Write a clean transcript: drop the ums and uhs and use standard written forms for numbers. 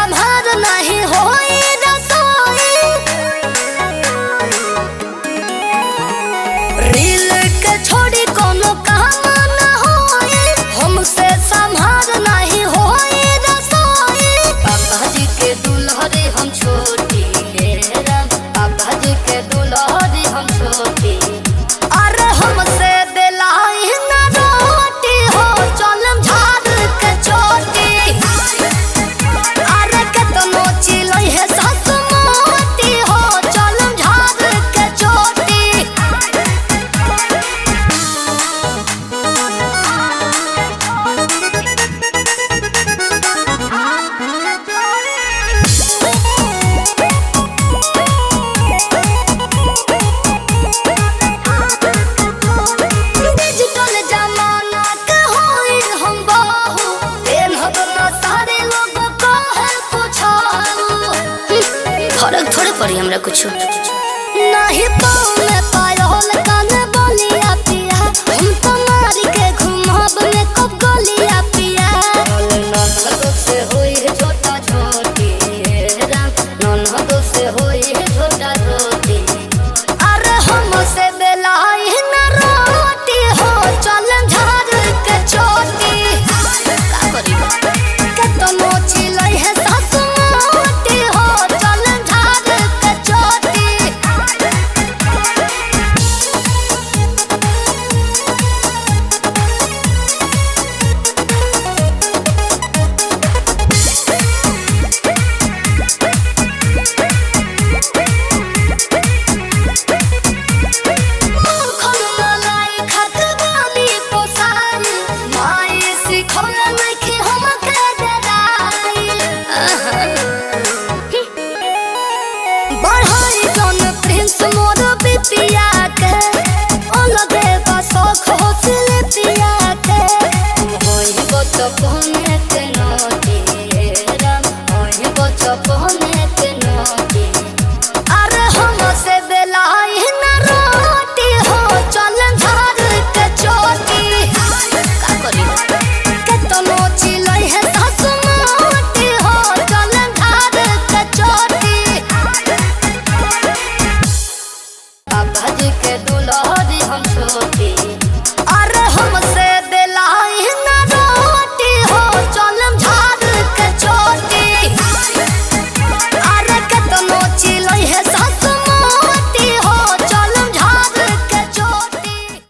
संभार नहीं होई रसोई। रील के छोड़ी कोनो काम न होई, हमसे संभार नहीं होई रसोई। पापा जी के दुल्हरे हम छोटी राम, पापा जी के दुल्हरे हम छोटी। अरे हमसे बेलाई न रोटी हो, चलम झाड़ के चोटी। अरे केतनो चिलई है सासु मोटी हो, चलम झाड़ के चोटी। डिजिटल जमाना के होई हम बहू, पेन्हब न सारे लोग कहे कुछऊ। फर्क थोड़े पड़ी हमरा कुछो। नहीं पाँव में पायल कान बलिया पिया, हम तो मारी के घुमाब में कब गलिया पिया। नन्हदो से होई है छोटा छोटी राम, नन्हदो से होई है छोटा छोटी। अरे हमसे बेलाई न रोटी हो, चलम झाड़ के चोटी। का करी केतनो चिलई है सासु मोटी हो, चलम झाड़ के चोटी। मूर्खन मलाई खत बानी पोसाई, माई सिखौल नइखे हमके डराई। बढ़ाई जौन प्रिंस मोर बिटिया के, अलगे बा शौख हो सिलपिया के। होई बचपने के नोटी राम, होई बचपने के नोटी। अरे हमसे बेलाई न रोटी हो, चलम झाड़ के चोटी। का करी केतनो चिलई है सासु मोटी हो, चलम झाड़ के चोटी। पापा जी के दुल्हरी हम छोटी। अरे हमसे